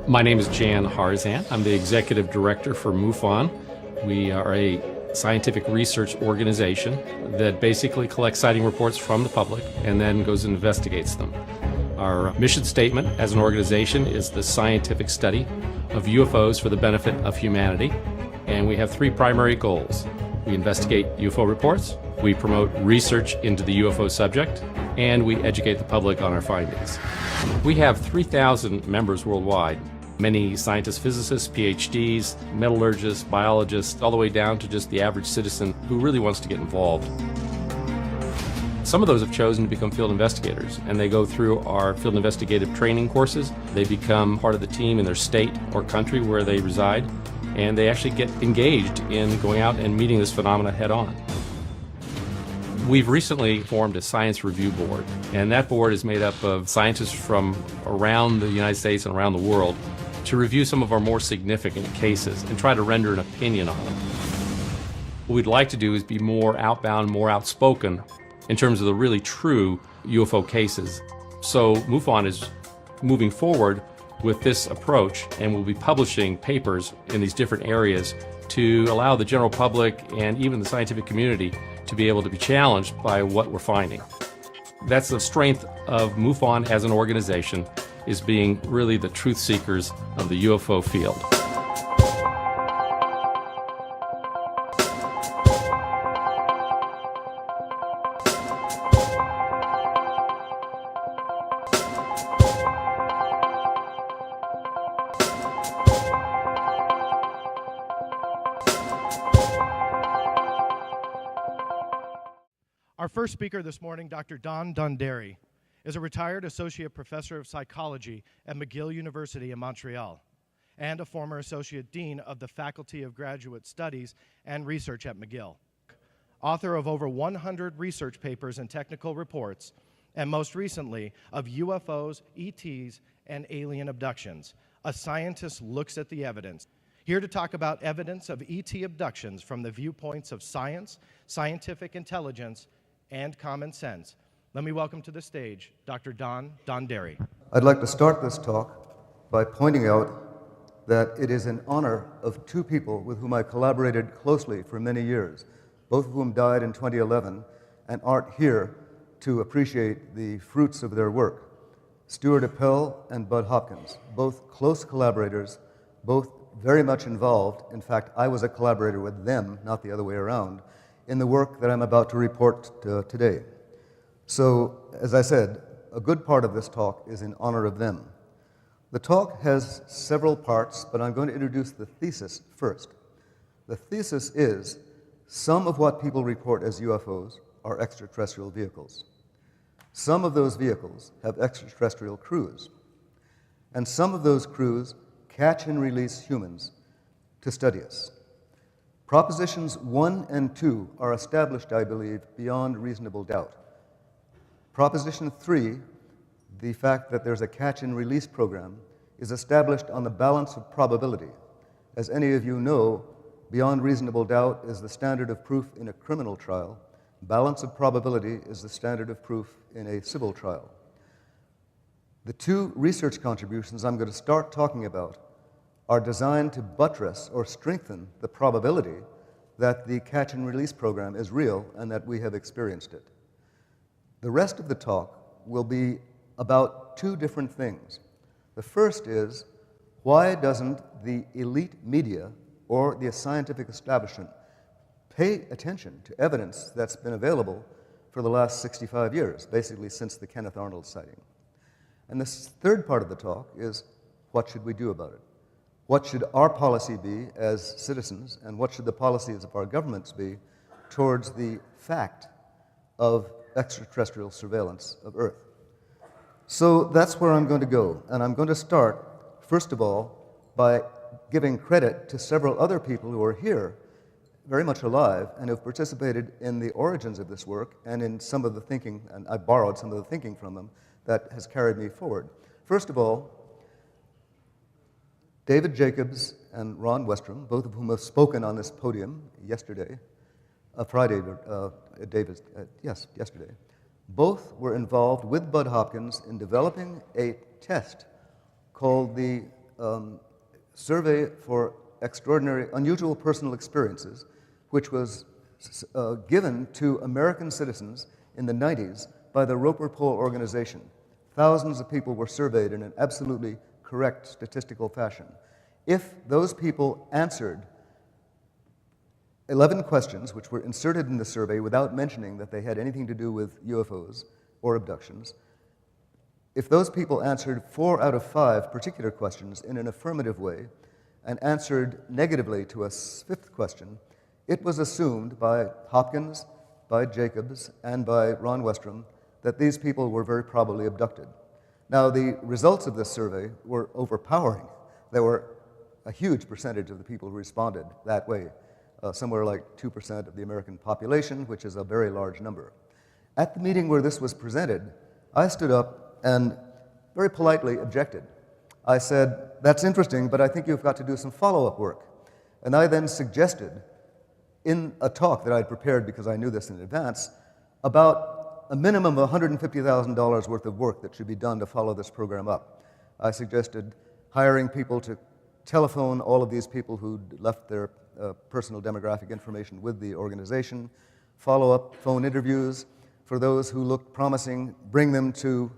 My name is Jan Harzan. I'm the executive director for MUFON. We are a scientific research organization that basically collects sighting reports from the public and then goes and investigates them. Our mission statement as an organization is the scientific study of UFOs for the benefit of humanity, and we have three primary goals. We investigate UFO reports, we promote research into the UFO subject, and we educate the public on our findings. We have 3,000 members worldwide. Many scientists, physicists, PhDs, metallurgists, biologists, all the way down to just the average citizen who really wants to get involved. Some of those have chosen to become field investigators, and they go through our field investigative training courses. They become part of the team in their state or country where they reside, and they actually get engaged in going out and meeting this phenomena head on. We've recently formed a science review board, and that board is made up of scientists from around the United States and around the world to review some of our more significant cases and try to render an opinion on them. What we'd like to do is be more outbound, more outspoken in terms of the really true UFO cases. So MUFON is moving forward with this approach, and we'll be publishing papers in these different areas to allow the general public and even the scientific community to be able to be challenged by what we're finding. That's the strength of MUFON as an organization, is being really the truth seekers of the UFO field. Our first speaker this morning, Dr. Donderi, is a retired associate professor of psychology at McGill University in Montreal and a former associate dean of the Faculty of Graduate Studies and Research at McGill. Author of over 100 research papers and technical reports, and most recently of UFOs, ETs, and alien abductions. A scientist looks at the evidence. Here to talk about evidence of ET abductions from the viewpoints of science, scientific intelligence, and common sense. Let me welcome to the stage Dr. Donderi. I'd like to start this talk by pointing out that it is in honor of two people with whom I collaborated closely for many years, both of whom died in 2011 and aren't here to appreciate the fruits of their work. Stuart Appel and Bud Hopkins, both close collaborators, both very much involved. In fact, I was a collaborator with them, not the other way around, in the work that I'm about to report today. So, as I said, a good part of this talk is in honor of them. The talk has several parts, but I'm going to introduce the thesis first. The thesis is some of what people report as UFOs are extraterrestrial vehicles. Some of those vehicles have extraterrestrial crews, and some of those crews catch and release humans to study us. Propositions 1 and 2 are established, I believe, beyond reasonable doubt. Proposition 3, the fact that there's a catch and release program, is established on the balance of probability. As any of you know, beyond reasonable doubt is the standard of proof in a criminal trial. Balance of probability is the standard of proof in a civil trial. The two research contributions I'm going to start talking about are designed to buttress or strengthen the probability that the catch and release program is real and that we have experienced it. The rest of the talk will be about two different things. The first is, why doesn't the elite media or the scientific establishment pay attention to evidence that's been available for the last 65 years, basically since the Kenneth Arnold sighting? And the third part of the talk is, what should we do about it? What should our policy be as citizens, and what should the policies of our governments be towards the fact of extraterrestrial surveillance of Earth? So that's where I'm going to go, and I'm going to start, first of all, by giving credit to several other people who are here, very much alive, and who've participated in the origins of this work and in some of the thinking, and I borrowed some of the thinking from them that has carried me forward. First of all, David Jacobs and Ron Westrom, both of whom have spoken on this podium yesterday, yesterday, both were involved with Bud Hopkins in developing a test called the survey for extraordinary, unusual personal experiences, which was given to American citizens in the 90s by the Roper Poll organization. Thousands of people were surveyed in an absolutely correct statistical fashion. If those people answered 11 questions, which were inserted in the survey without mentioning that they had anything to do with UFOs or abductions, if those people answered 4 out of 5 particular questions in an affirmative way and answered negatively to a 5th question, it was assumed by Hopkins, by Jacobs, and by Ron Westrom that these people were very probably abducted. Now, the results of this survey were overpowering. There were a huge percentage of the people who responded that way, somewhere like 2% of the American population, which is a very large number. At the meeting where this was presented, I stood up and very politely objected. I said, "That's interesting, but I think you've got to do some follow-up work." And I then suggested, in a talk that I had prepared because I knew this in advance, about a minimum of $150,000 worth of work that should be done to follow this program up. I suggested hiring people to telephone all of these people who'd left their personal demographic information with the organization, follow-up phone interviews for those who looked promising, bring them to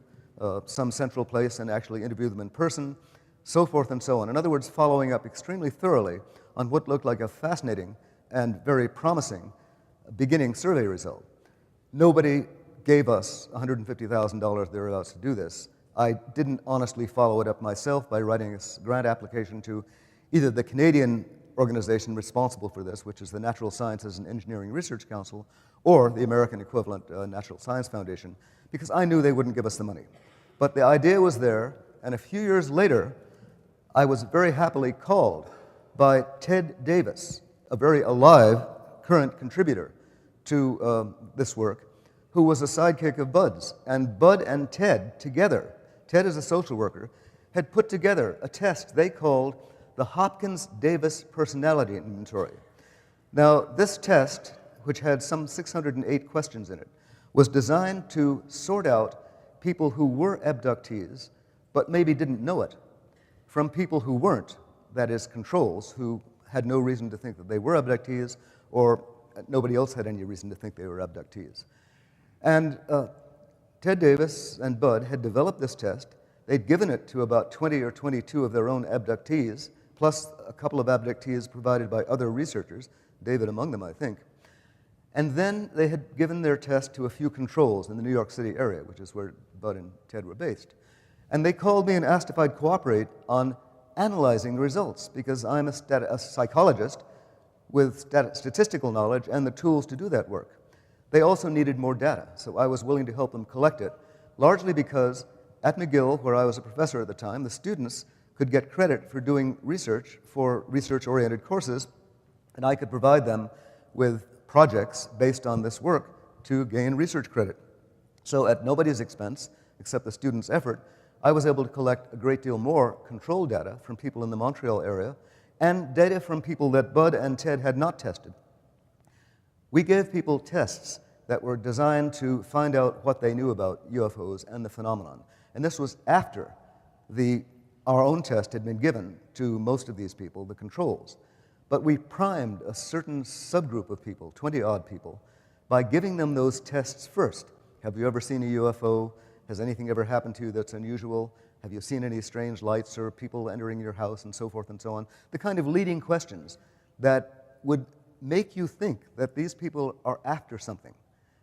some central place and actually interview them in person, so forth and so on. In other words, following up extremely thoroughly on what looked like a fascinating and very promising beginning survey result. Nobody gave us $150,000 thereabouts to do this. I didn't honestly follow it up myself by writing a grant application to either the Canadian organization responsible for this, which is the Natural Sciences and Engineering Research Council, or the American equivalent, Natural Science Foundation, because I knew they wouldn't give us the money. But the idea was there, and a few years later, I was very happily called by Ted Davis, a very alive current contributor to this work, who was a sidekick of Bud's. And Bud and Ted together, Ted is a social worker, had put together a test they called the Hopkins-Davis Personality Inventory. Now, this test, which had some 608 questions in it, was designed to sort out people who were abductees, but maybe didn't know it, from people who weren't, that is, controls, who had no reason to think that they were abductees, or nobody else had any reason to think they were abductees. And Ted Davis and Bud had developed this test. They'd given it to about 20 or 22 of their own abductees, plus a couple of abductees provided by other researchers, David among them, I think. And then they had given their test to a few controls in the New York City area, which is where Bud and Ted were based. And they called me and asked if I'd cooperate on analyzing the results, because I'm a psychologist with statistical knowledge and the tools to do that work. They also needed more data, so I was willing to help them collect it, largely because at McGill, where I was a professor at the time, the students could get credit for doing research for research-oriented courses, and I could provide them with projects based on this work to gain research credit. So at nobody's expense, except the students' effort, I was able to collect a great deal more control data from people in the Montreal area and data from people that Bud and Ted had not tested. We gave people tests that were designed to find out what they knew about UFOs and the phenomenon. And this was after our own test had been given to most of these people, the controls. But we primed a certain subgroup of people, 20-odd people, by giving them those tests first. Have you ever seen a UFO? Has anything ever happened to you that's unusual? Have you seen any strange lights or people entering your house, and so forth and so on? The kind of leading questions that would make you think that these people are after something.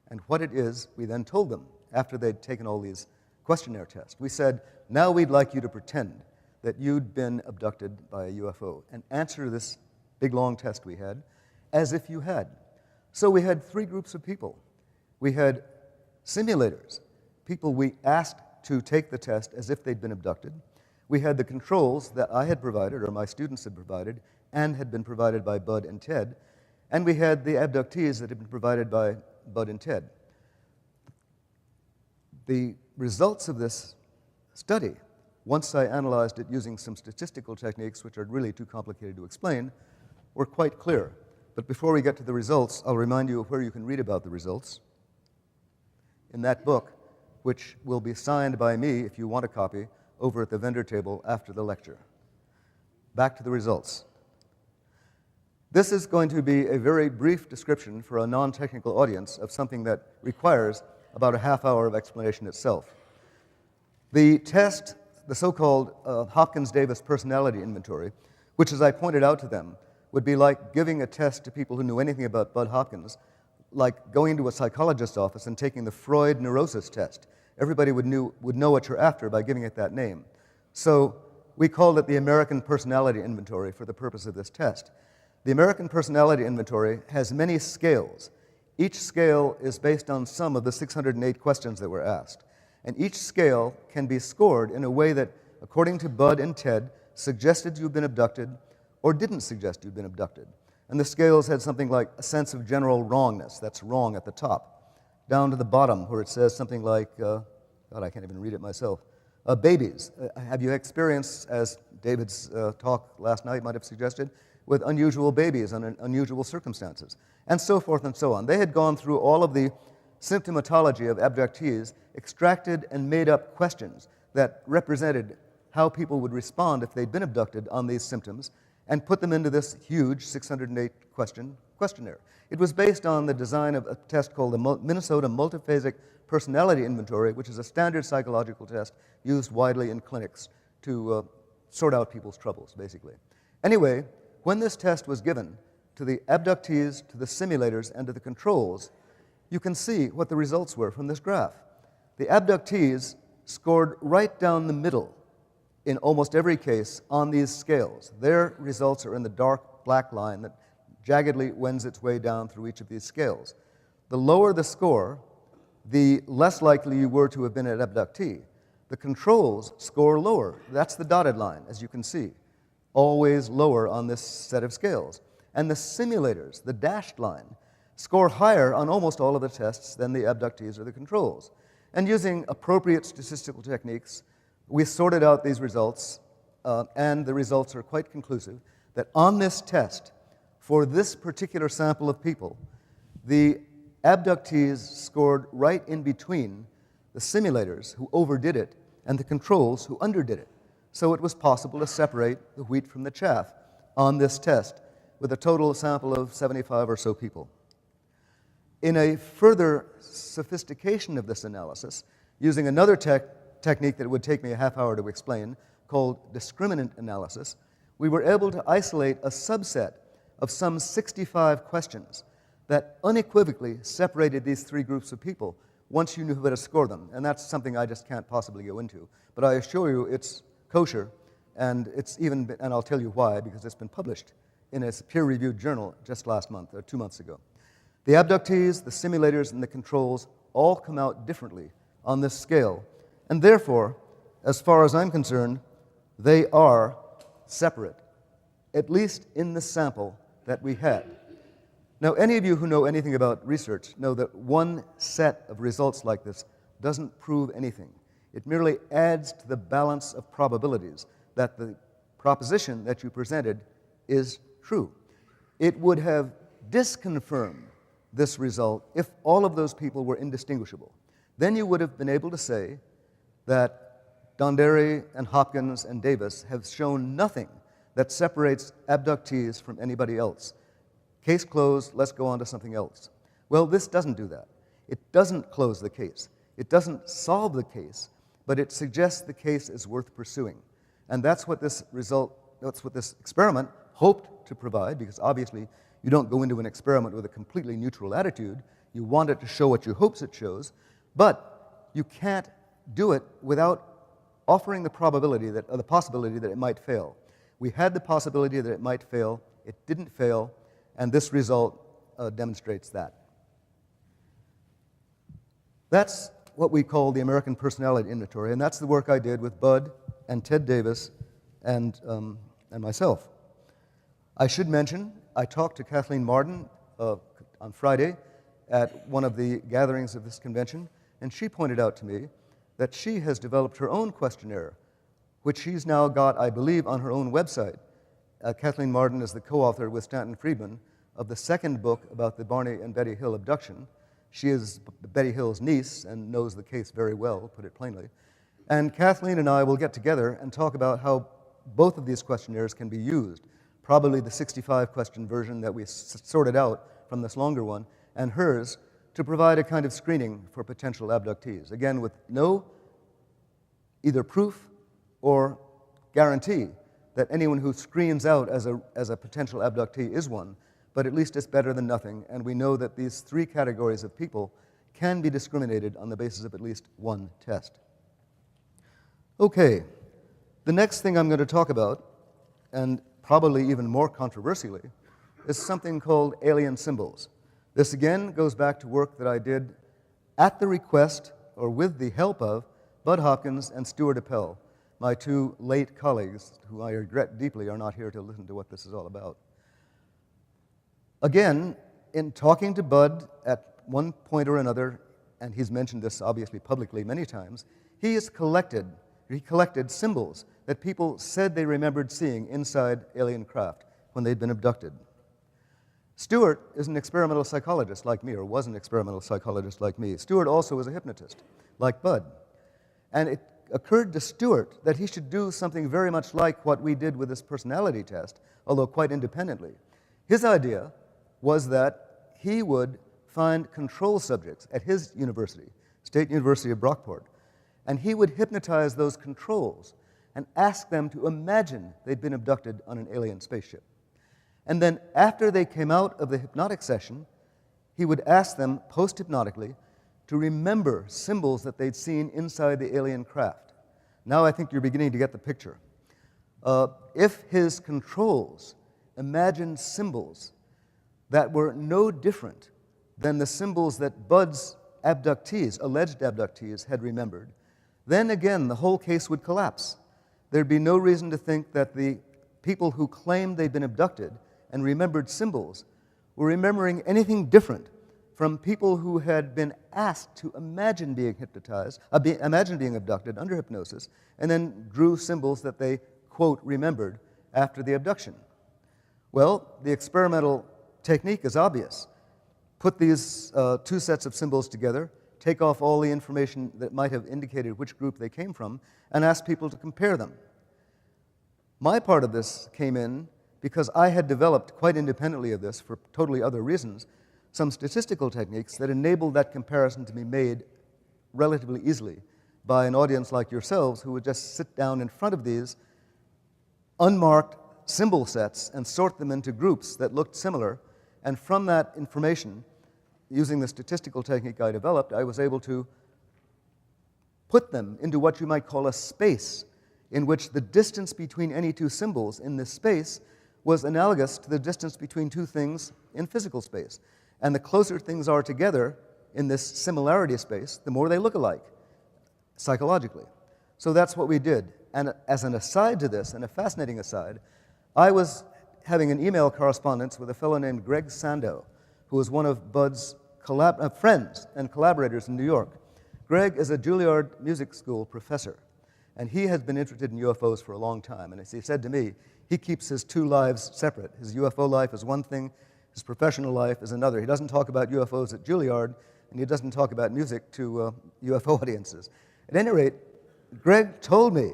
And what it is, we then told them after they'd taken all these questionnaire tests. We said, now we'd like you to pretend that you'd been abducted by a UFO and answer this big, long test we had as if you had. So we had 3 groups of people. We had simulators, people we asked to take the test as if they'd been abducted. We had the controls that I had provided, or my students had provided, and had been provided by Bud and Ted. And we had the abductees that had been provided by Bud and Ted. The results of this study, once I analyzed it using some statistical techniques, which are really too complicated to explain, were quite clear. But before we get to the results, I'll remind you of where you can read about the results. In that book, which will be signed by me, if you want a copy, over at the vendor table after the lecture. back to the results. This is going to be a very brief description for a non-technical audience of something that requires about a half hour of explanation itself. The test, the so-called Hopkins-Davis personality inventory, which, as I pointed out to them, would be like giving a test to people who knew anything about Bud Hopkins, like going into a psychologist's office and taking the Freud neurosis test. Everybody would know what you're after by giving it that name. So we called it the American Personality Inventory for the purpose of this test. The American Personality Inventory has many scales. Each scale is based on some of the 608 questions that were asked. And each scale can be scored in a way that, according to Bud and Ted, suggested you've been abducted or didn't suggest you've been abducted. And the scales had something like a sense of general wrongness. That's wrong at the top. Down to the bottom where it says something like, God, I can't even read it myself. Babies. Have you experienced, as David's talk last night might have suggested, with unusual babies under unusual circumstances, and so forth and so on. They had gone through all of the symptomatology of abductees, extracted and made up questions that represented how people would respond if they'd been abducted on these symptoms, and put them into this huge 608 questionnaire. It was based on the design of a test called the Minnesota Multiphasic Personality Inventory, which is a standard psychological test used widely in clinics to sort out people's troubles, basically. Anyway, when this test was given to the abductees, to the simulators, and to the controls, you can see what the results were from this graph. The abductees scored right down the middle in almost every case on these scales. Their results are in the dark black line that jaggedly wends its way down through each of these scales. The lower the score, the less likely you were to have been an abductee. The controls score lower. That's the dotted line, as you can see, always lower on this set of scales. And the simulators, the dashed line, score higher on almost all of the tests than the abductees or the controls. And using appropriate statistical techniques, we sorted out these results, and the results are quite conclusive, that on this test, for this particular sample of people, the abductees scored right in between the simulators, who overdid it, and the controls, who underdid it. So it was possible to separate the wheat from the chaff on this test with a total sample of 75 or so people. In a further sophistication of this analysis, using another technique that would take me a half hour to explain, called discriminant analysis, we were able to isolate a subset of some 65 questions that unequivocally separated these three groups of people once you knew how to score them. And that's something I just can't possibly go into. But I assure you it's kosher, and and I'll tell you why, because it's been published in a peer-reviewed journal just last month, or 2 months ago. The abductees, the simulators, and the controls all come out differently on this scale. And therefore, as far as I'm concerned, they are separate, at least in the sample that we had. Now, any of you who know anything about research know that one set of results like this doesn't prove anything. It merely adds to the balance of probabilities that the proposition that you presented is true. It would have disconfirmed this result if all of those people were indistinguishable. Then you would have been able to say that Donderi and Hopkins and Davis have shown nothing that separates abductees from anybody else. Case closed, let's go on to something else. Well, this doesn't do that. It doesn't close the case. It doesn't solve the case, but it suggests the case is worth pursuing. And that's what this experiment hoped to provide, because obviously you don't go into an experiment with a completely neutral attitude. You want it to show what you hope it shows, but you can't do it without offering the possibility that it might fail. We had the possibility that it might fail. It didn't fail, and this result demonstrates that. That's what we call the American Personality Inventory, and that's the work I did with Bud and Ted Davis and myself. I should mention, I talked to Kathleen Marden on Friday at one of the gatherings of this convention, and she pointed out to me that she has developed her own questionnaire, which she's now got, I believe, on her own website. Kathleen Marden is the co-author with Stanton Friedman of the second book about the Barney and Betty Hill abduction. She is Betty Hill's niece and knows the case very well, put it plainly. And Kathleen and I will get together and talk about how both of these questionnaires can be used. Probably the 65-question version that we sorted out from this longer one, and hers, to provide a kind of screening for potential abductees. Again, with no either proof or guarantee that anyone who screens out as a potential abductee is one, but at least it's better than nothing, and we know that these three categories of people can be discriminated on the basis of at least one test. Okay, the next thing I'm going to talk about, and probably even more controversially, is something called alien symbols. This again goes back to work that I did at the request or with the help of Bud Hopkins and Stuart Appel, my two late colleagues, who I regret deeply are not here to listen to what this is all about. Again, in talking to Bud at one point or another, and he's mentioned this obviously publicly many times, he collected symbols that people said they remembered seeing inside alien craft when they'd been abducted. Stuart is an experimental psychologist like me, or was an experimental psychologist like me. Stuart also was a hypnotist, like Bud. And it occurred to Stuart that he should do something very much like what we did with this personality test, although quite independently. His idea was that he would find control subjects at his university, State University of Brockport, and he would hypnotize those controls and ask them to imagine they'd been abducted on an alien spaceship. And then after they came out of the hypnotic session, he would ask them post-hypnotically to remember symbols that they'd seen inside the alien craft. Now I think you're beginning to get the picture. If his controls imagined symbols that were no different than the symbols that Bud's abductees, alleged abductees, had remembered, then again the whole case would collapse. There'd be no reason to think that the people who claimed they'd been abducted and remembered symbols were remembering anything different from people who had been asked to imagine being hypnotized, imagine being abducted under hypnosis, and then drew symbols that they, quote, remembered after the abduction. Well, the experimental technique is obvious. Put these two sets of symbols together, take off all the information that might have indicated which group they came from, and ask people to compare them. My part of this came in because I had developed, quite independently of this, for totally other reasons, some statistical techniques that enabled that comparison to be made relatively easily by an audience like yourselves who would just sit down in front of these unmarked symbol sets and sort them into groups that looked similar. And from that information, using the statistical technique I developed, I was able to put them into what you might call a space, in which the distance between any two symbols in this space was analogous to the distance between two things in physical space. And the closer things are together in this similarity space, the more they look alike, psychologically. So that's what we did. And as an aside to this, and a fascinating aside, I was having an email correspondence with a fellow named Greg Sandow, who was one of Bud's friends and collaborators in New York. Greg is a Juilliard Music School professor, and he has been interested in UFOs for a long time. And as he said to me, he keeps his two lives separate. His UFO life is one thing, his professional life is another. He doesn't talk about UFOs at Juilliard, and he doesn't talk about music to UFO audiences. At any rate, Greg told me,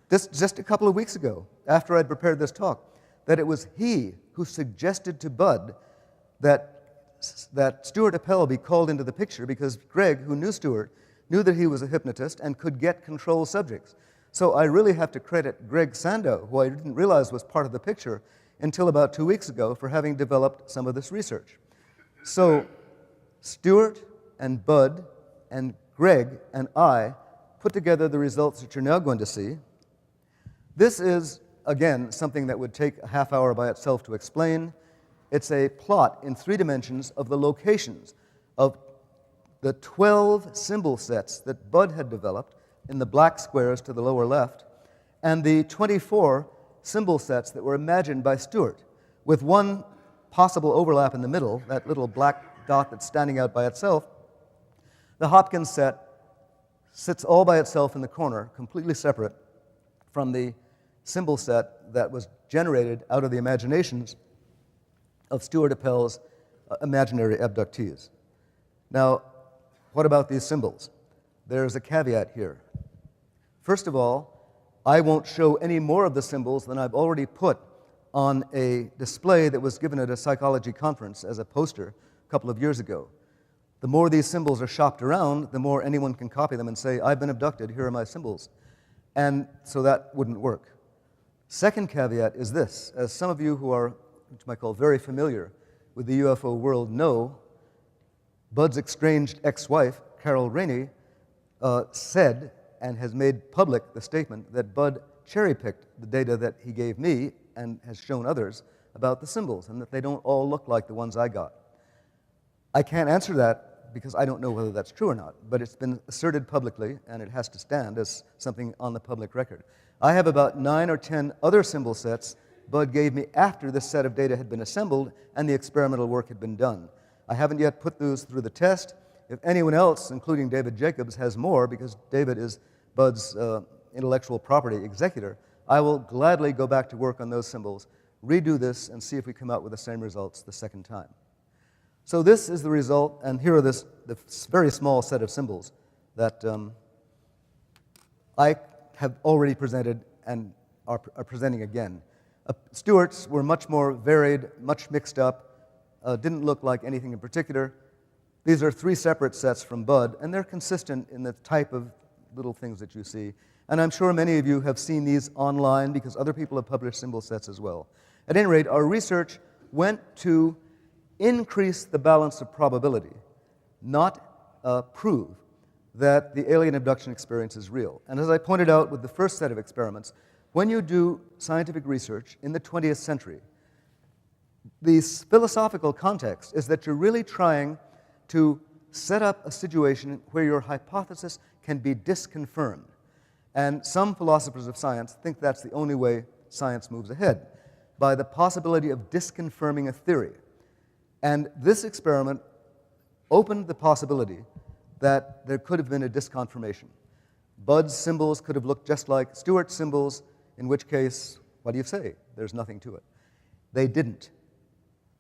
this just a couple of weeks ago, after I'd prepared this talk, that it was he who suggested to Bud that Stuart Appel be called into the picture because Greg, who knew Stuart, knew that he was a hypnotist and could get control subjects. So I really have to credit Greg Sandow, who I didn't realize was part of the picture until about 2 weeks ago, for having developed some of this research. So Stuart and Bud and Greg and I put together the results that you're now going to see. This is, again, something that would take a half hour by itself to explain. It's a plot in 3 dimensions of the locations of the 12 symbol sets that Bud had developed in the black squares to the lower left, and the 24 symbol sets that were imagined by Stuart, with one possible overlap in the middle, that little black dot that's standing out by itself. The Hopkins set sits all by itself in the corner, completely separate from the symbol set that was generated out of the imaginations of Stuart Appel's imaginary abductees. Now, what about these symbols? There's a caveat here. First of all, I won't show any more of the symbols than I've already put on a display that was given at a psychology conference as a poster a couple of years ago. The more these symbols are shopped around, the more anyone can copy them and say, I've been abducted, here are my symbols. And so that wouldn't work. Second caveat is this. As some of you who are, what you might call, very familiar with the UFO world know, Bud's estranged ex-wife, Carol Rainey, said and has made public the statement that Bud cherry-picked the data that he gave me and has shown others about the symbols, and that they don't all look like the ones I got. I can't answer that because I don't know whether that's true or not, but it's been asserted publicly, and it has to stand as something on the public record. I have about 9 or 10 other symbol sets Bud gave me after this set of data had been assembled and the experimental work had been done. I haven't yet put those through the test. If anyone else, including David Jacobs, has more, because David is Bud's intellectual property executor, I will gladly go back to work on those symbols, redo this, and see if we come out with the same results the second time. So this is the result, and here are the very small set of symbols that I have already presented and are presenting again. Stewart's were much more varied, much mixed up, didn't look like anything in particular. These are 3 separate sets from Bud, and they're consistent in the type of little things that you see. And I'm sure many of you have seen these online because other people have published symbol sets as well. At any rate, our research went to increase the balance of probability, not prove that the alien abduction experience is real. And as I pointed out with the first set of experiments, when you do scientific research in the 20th century, the philosophical context is that you're really trying to set up a situation where your hypothesis can be disconfirmed. And some philosophers of science think that's the only way science moves ahead, by the possibility of disconfirming a theory. And this experiment opened the possibility that there could have been a disconfirmation. Bud's symbols could have looked just like Stewart's symbols, in which case, what do you say? There's nothing to it. They didn't.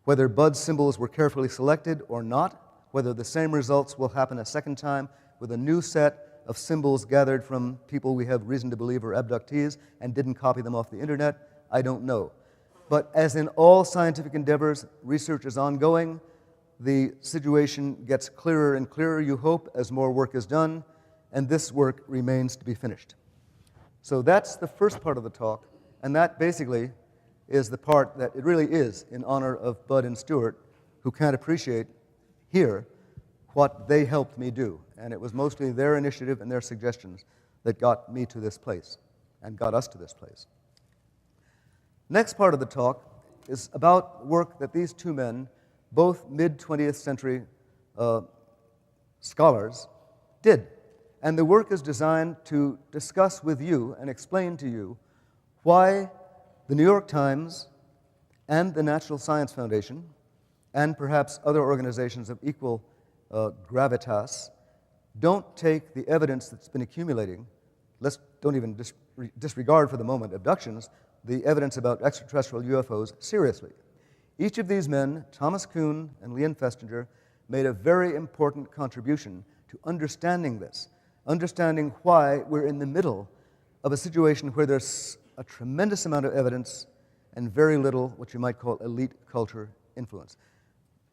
Whether Bud's symbols were carefully selected or not, whether the same results will happen a second time with a new set of symbols gathered from people we have reason to believe are abductees and didn't copy them off the internet, I don't know. But as in all scientific endeavors, research is ongoing. The situation gets clearer and clearer, you hope, as more work is done, and this work remains to be finished. So that's the first part of the talk, and that basically is the part that it really is in honor of Bud and Stewart, who can't appreciate here what they helped me do. And it was mostly their initiative and their suggestions that got me to this place and got us to this place. Next part of the talk is about work that these 2 men, both mid-20th century scholars, did. And the work is designed to discuss with you and explain to you why the New York Times and the Natural Science Foundation, and perhaps other organizations of equal gravitas, don't take the evidence that's been accumulating. Don't even disregard for the moment abductions, the evidence about extraterrestrial UFOs seriously. Each of these men, Thomas Kuhn and Leon Festinger, made a very important contribution to understanding this, understanding why we're in the middle of a situation where there's a tremendous amount of evidence and very little what you might call elite culture influence.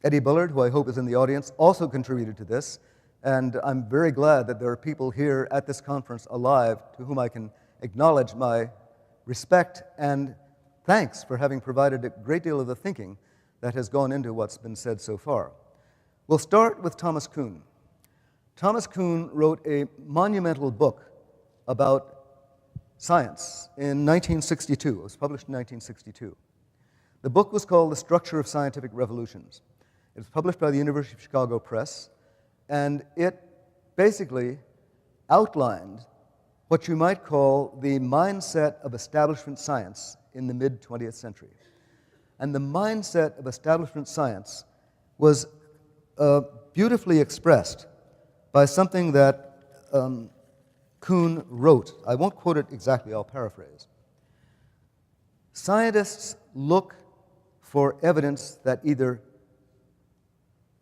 Eddie Bullard, who I hope is in the audience, also contributed to this, and I'm very glad that there are people here at this conference alive to whom I can acknowledge my respect and thanks for having provided a great deal of the thinking that has gone into what's been said so far. We'll start with Thomas Kuhn. Thomas Kuhn wrote a monumental book about science in 1962. It was published in 1962. The book was called The Structure of Scientific Revolutions. It was published by the University of Chicago Press, and it basically outlined what you might call the mindset of establishment science in the mid-20th century. And the mindset of establishment science was beautifully expressed by something that Kuhn wrote. I won't quote it exactly, I'll paraphrase. Scientists look for evidence that either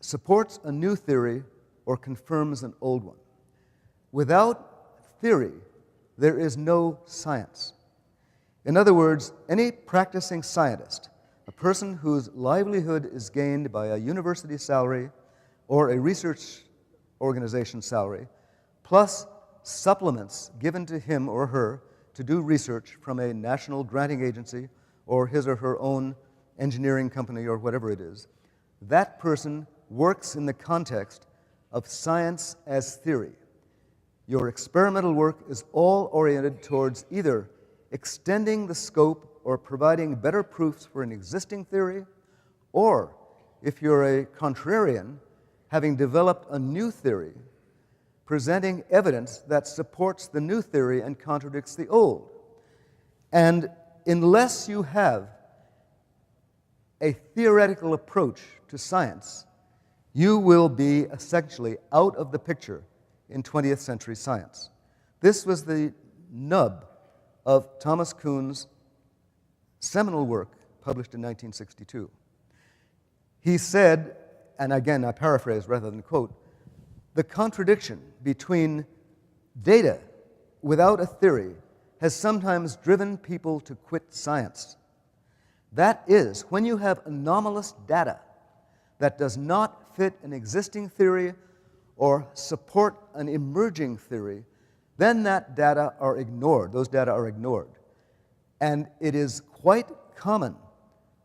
supports a new theory or confirms an old one. Without theory, there is no science. In other words, any practicing scientist, a person whose livelihood is gained by a university salary or a research organization salary, plus supplements given to him or her to do research from a national granting agency or his or her own engineering company or whatever it is, that person works in the context of science as theory. Your experimental work is all oriented towards either extending the scope or providing better proofs for an existing theory, or, if you're a contrarian, having developed a new theory, presenting evidence that supports the new theory and contradicts the old. And unless you have a theoretical approach to science, you will be essentially out of the picture in 20th century science. This was the nub of Thomas Kuhn's seminal work published in 1962. He said, and again I paraphrase rather than quote, the contradiction between data without a theory has sometimes driven people to quit science. That is, when you have anomalous data that does not fit an existing theory or support an emerging theory, then that data are ignored. Those data are ignored. And it is quite common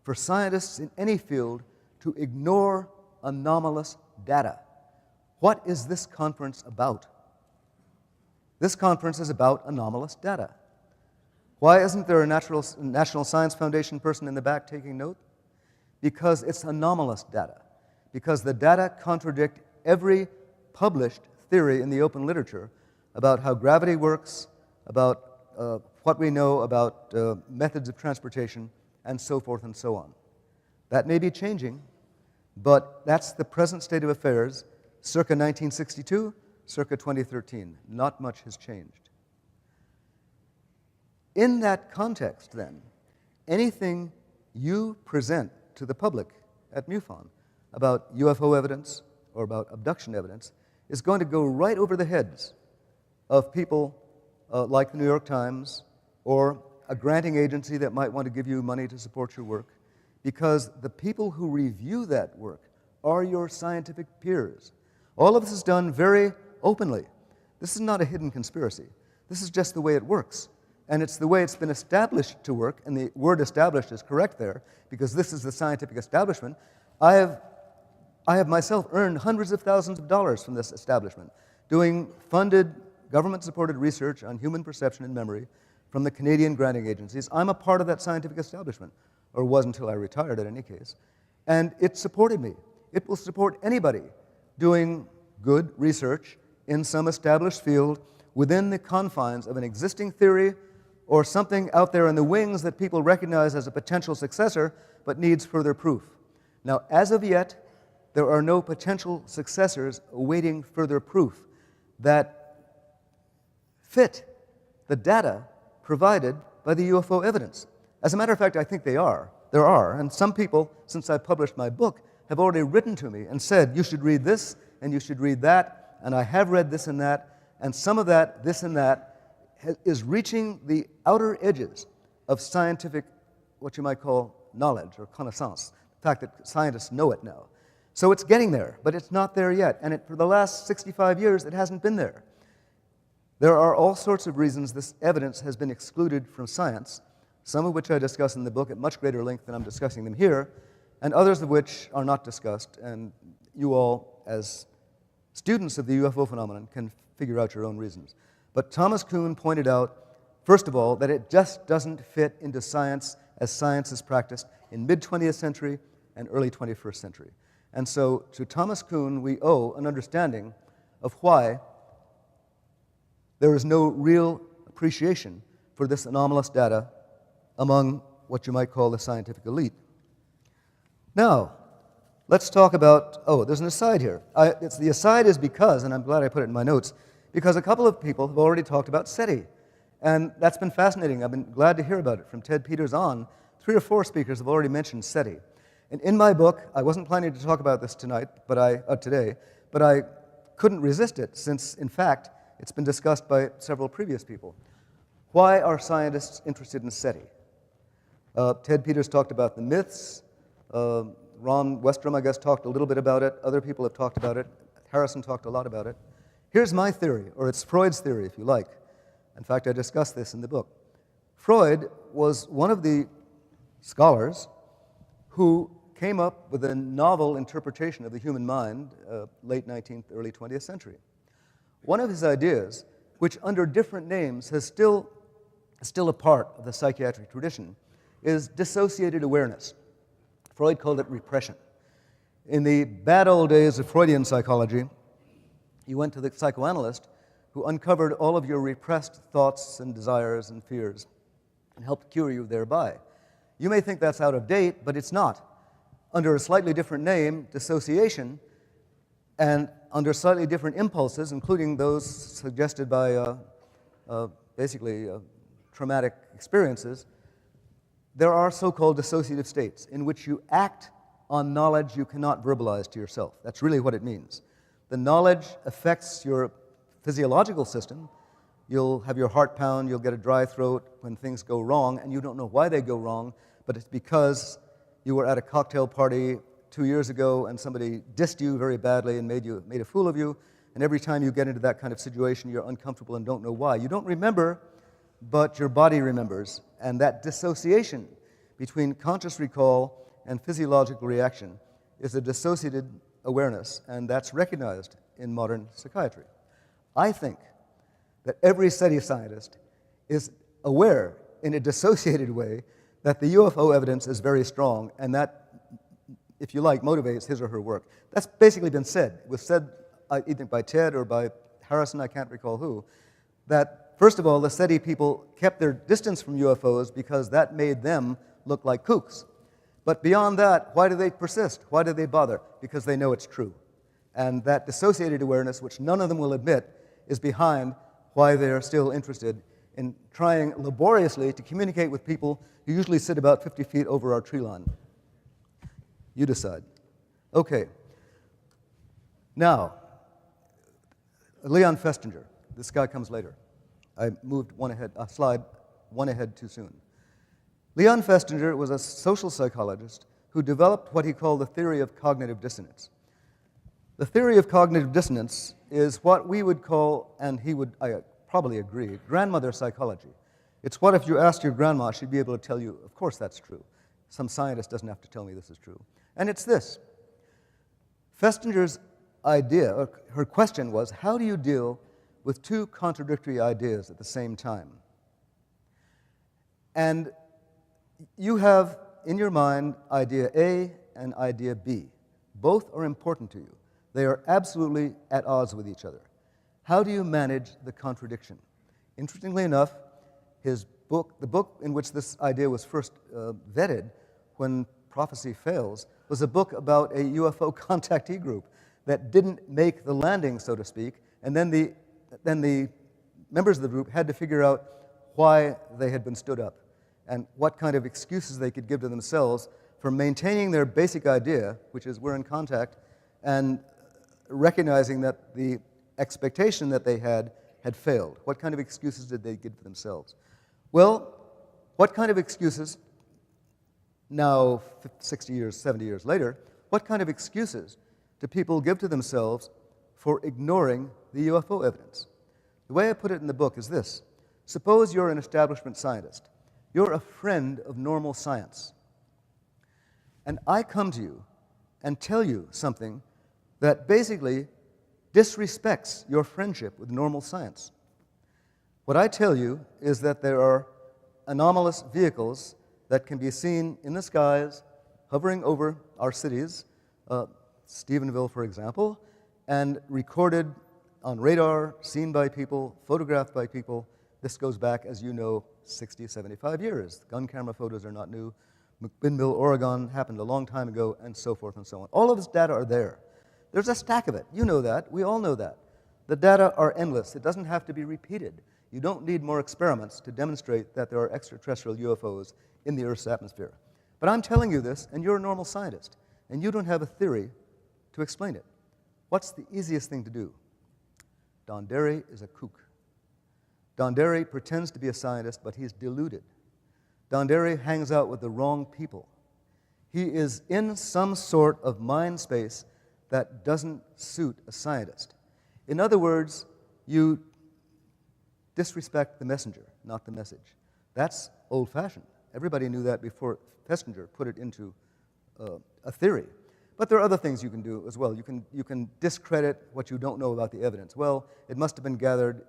for scientists in any field to ignore anomalous data. What is this conference about? This conference is about anomalous data. Why isn't there a National Science Foundation person in the back taking note? Because it's anomalous data. Because the data contradict every published theory in the open literature about how gravity works, about what we know about methods of transportation, and so forth and so on. That may be changing, but that's the present state of affairs, circa 1962, circa 2013. Not much has changed. In that context, then, anything you present to the public at MUFON about UFO evidence or about abduction evidence is going to go right over the heads of people like the New York Times or a granting agency that might want to give you money to support your work, because the people who review that work are your scientific peers. All of this is done very openly. This is not a hidden conspiracy. This is just the way it works. And it's the way it's been established to work, and the word established is correct there, because this is the scientific establishment. I have myself earned hundreds of thousands of dollars from this establishment, doing funded, government-supported research on human perception and memory from the Canadian granting agencies. I'm a part of that scientific establishment, or was until I retired in any case. And it supported me. It will support anybody doing good research in some established field within the confines of an existing theory or something out there in the wings that people recognize as a potential successor but needs further proof. Now, as of yet, there are no potential successors awaiting further proof that fit the data provided by the UFO evidence. As a matter of fact, I think there are, and some people, since I published my book, have already written to me and said, you should read this, and you should read that, and I have read this and that, and some of that, this and that, is reaching the outer edges of scientific, what you might call knowledge or connaissance, the fact that scientists know it now. So it's getting there, but it's not there yet, and for the last 65 years, it hasn't been there. There are all sorts of reasons this evidence has been excluded from science, some of which I discuss in the book at much greater length than I'm discussing them here, and others of which are not discussed, and you all, as students of the UFO phenomenon, can figure out your own reasons. But Thomas Kuhn pointed out, first of all, that it just doesn't fit into science as science is practiced in mid-20th century and early 21st century. And so to Thomas Kuhn, we owe an understanding of why there is no real appreciation for this anomalous data among what you might call the scientific elite. Now, let's talk about, there's an aside here. The aside is because, and I'm glad I put it in my notes, because a couple of people have already talked about SETI. And that's been fascinating. I've been glad to hear about it. From Ted Peters on, 3 or 4 speakers have already mentioned SETI. And in my book, I wasn't planning to talk about this today, but I couldn't resist it since, in fact, it's been discussed by several previous people. Why are scientists interested in SETI? Ted Peters talked about the myths. Ron Westrom, I guess, talked a little bit about it. Other people have talked about it. Harrison talked a lot about it. Here's my theory, or it's Freud's theory, if you like. In fact, I discuss this in the book. Freud was one of the scholars who came up with a novel interpretation of the human mind, late 19th, early 20th century. One of his ideas, which under different names is still a part of the psychiatric tradition, is dissociated awareness. Freud called it repression. In the bad old days of Freudian psychology, you went to the psychoanalyst who uncovered all of your repressed thoughts and desires and fears and helped cure you thereby. You may think that's out of date, but it's not. Under a slightly different name, dissociation, and under slightly different impulses, including those suggested by basically traumatic experiences, there are so-called dissociative states in which you act on knowledge you cannot verbalize to yourself. That's really what it means. The knowledge affects your physiological system. You'll have your heart pound, you'll get a dry throat when things go wrong, and you don't know why they go wrong, but it's because you were at a cocktail party 2 years ago and somebody dissed you very badly and made a fool of you, and every time you get into that kind of situation, you're uncomfortable and don't know why. You don't remember, but your body remembers, and that dissociation between conscious recall and physiological reaction is a dissociated awareness, and that's recognized in modern psychiatry. I think that every SETI scientist is aware in a dissociated way that the UFO evidence is very strong, and that, if you like, motivates his or her work. That's basically been said. It was said either by Ted or by Harrison, I can't recall who, that first of all, the SETI people kept their distance from UFOs because that made them look like kooks. But beyond that, why do they persist? Why do they bother? Because they know it's true. And that dissociated awareness, which none of them will admit, is behind why they are still interested in trying laboriously to communicate with people who usually sit about 50 feet over our tree line. You decide. Okay. Now, Leon Festinger. This guy comes later. I moved a slide one ahead too soon. Leon Festinger was a social psychologist who developed what he called the theory of cognitive dissonance. The theory of cognitive dissonance is what we would call, and he would probably agree, grandmother psychology. It's what if you asked your grandma, she'd be able to tell you, of course that's true. Some scientist doesn't have to tell me this is true. And it's this. Festinger's idea, or her question was, how do you deal with two contradictory ideas at the same time? And you have in your mind idea A and idea B. Both are important to you. They are absolutely at odds with each other. How do you manage the contradiction? Interestingly enough, his book, the book in which this idea was first vetted, When Prophecy Fails, was a book about a UFO contactee group that didn't make the landing, so to speak, and then the members of the group had to figure out why they had been stood up and what kind of excuses they could give to themselves for maintaining their basic idea, which is we're in contact, and recognizing that the expectation that they had failed. What kind of excuses did they give to themselves? Well, what kind of excuses, now 60 years, 70 years later, what kind of excuses do people give to themselves for ignoring the UFO evidence? The way I put it in the book is this. Suppose you're an establishment scientist. You're a friend of normal science. And I come to you and tell you something that basically disrespects your friendship with normal science. What I tell you is that there are anomalous vehicles that can be seen in the skies, hovering over our cities, Stephenville, for example, and recorded on radar, seen by people, photographed by people. This goes back, as you know, 60, 75 years. Gun camera photos are not new. McMinnville, Oregon happened a long time ago, and so forth and so on. All of this data are there. There's a stack of it. You know that. We all know that. The data are endless. It doesn't have to be repeated. You don't need more experiments to demonstrate that there are extraterrestrial UFOs in the Earth's atmosphere. But I'm telling you this, and you're a normal scientist, and you don't have a theory to explain it. What's the easiest thing to do? Donderi is a kook. Donderi pretends to be a scientist, but he's deluded. Donderi hangs out with the wrong people. He is in some sort of mind space that doesn't suit a scientist. In other words, you disrespect the messenger, not the message. That's old-fashioned. Everybody knew that before Festinger put it into a theory. But there are other things you can do as well. You can discredit what you don't know about the evidence. Well, it must have been gathered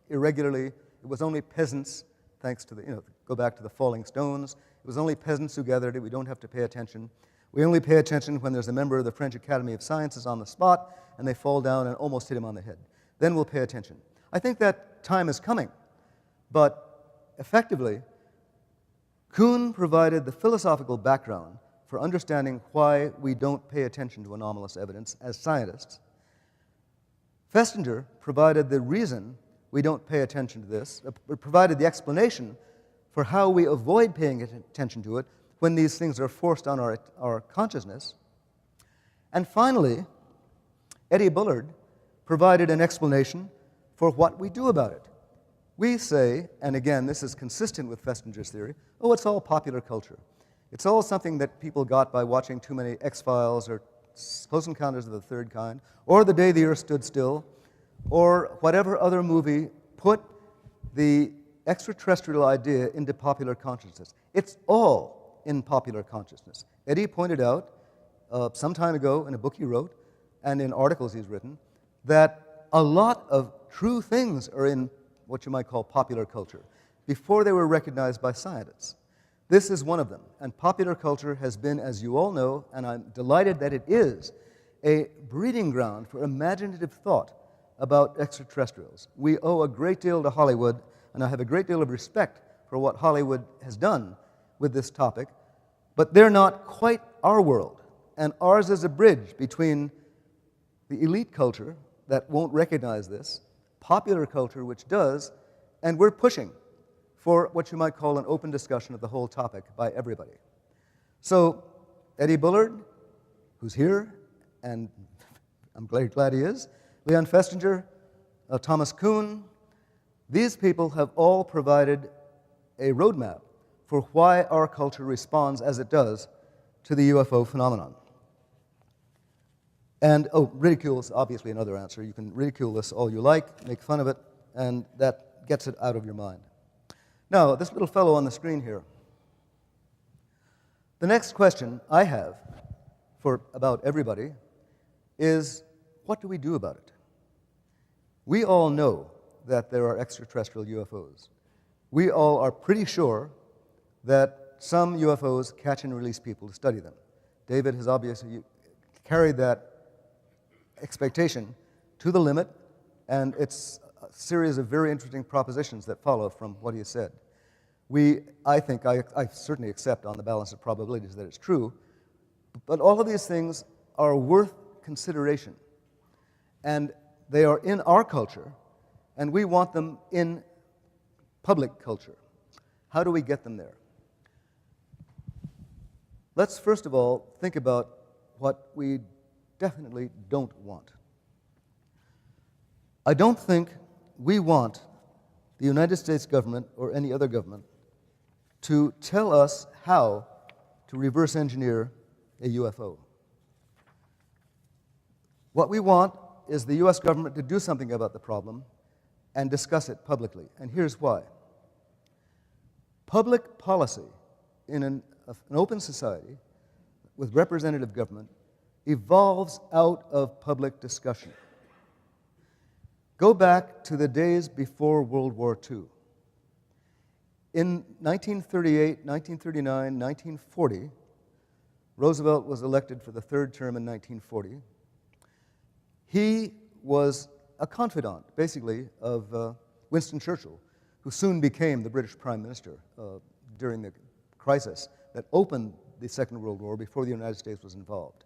irregularly. It was only peasants, thanks to the, go back to the falling stones. It was only peasants who gathered it. We don't have to pay attention. We only pay attention when there's a member of the French Academy of Sciences on the spot and they fall down and almost hit him on the head. Then we'll pay attention. I think that time is coming. But effectively, Kuhn provided the philosophical background for understanding why we don't pay attention to anomalous evidence as scientists. Festinger provided the reason we don't pay attention to this, provided the explanation for how we avoid paying attention to it when these things are forced on our consciousness. And finally, Eddie Bullard provided an explanation for what we do about it. We say, and again, this is consistent with Festinger's theory, oh, it's all popular culture. It's all something that people got by watching too many X-Files or Close Encounters of the Third Kind, or The Day the Earth Stood Still, or whatever other movie put the extraterrestrial idea into popular consciousness. It's all in popular consciousness. Eddie pointed out some time ago in a book he wrote and in articles he's written that a lot of true things are in what you might call popular culture before they were recognized by scientists. This is one of them. And popular culture has been, as you all know, and I'm delighted that it is, a breeding ground for imaginative thought about extraterrestrials. We owe a great deal to Hollywood, and I have a great deal of respect for what Hollywood has done with this topic, but they're not quite our world. And ours is a bridge between the elite culture that won't recognize this, popular culture which does, and we're pushing for what you might call an open discussion of the whole topic by everybody. So Eddie Bullard, who's here, and I'm glad he is, Leon Festinger, Thomas Kuhn, these people have all provided a roadmap for why our culture responds as it does to the UFO phenomenon. And, ridicule is obviously another answer. You can ridicule this all you like, make fun of it, and that gets it out of your mind. Now, this little fellow on the screen here. The next question I have for about everybody is, what do we do about it? We all know that there are extraterrestrial UFOs. We all are pretty sure that some UFOs catch and release people to study them. David has obviously carried that expectation to the limit, and it's a series of very interesting propositions that follow from what he has said. I certainly accept on the balance of probabilities that it's true, but all of these things are worth consideration, and they are in our culture, and we want them in public culture. How do we get them there? Let's first of all think about what we definitely don't want. I don't think we want the United States government or any other government to tell us how to reverse engineer a UFO. What we want is the US government to do something about the problem and discuss it publicly. And here's why. Public policy in an open society with representative government evolves out of public discussion. Go back to the days before World War II. In 1938, 1939, 1940, Roosevelt was elected for the third term in 1940. He was a confidant, basically, of Winston Churchill, who soon became the British Prime Minister during the crisis that opened the Second World War before the United States was involved.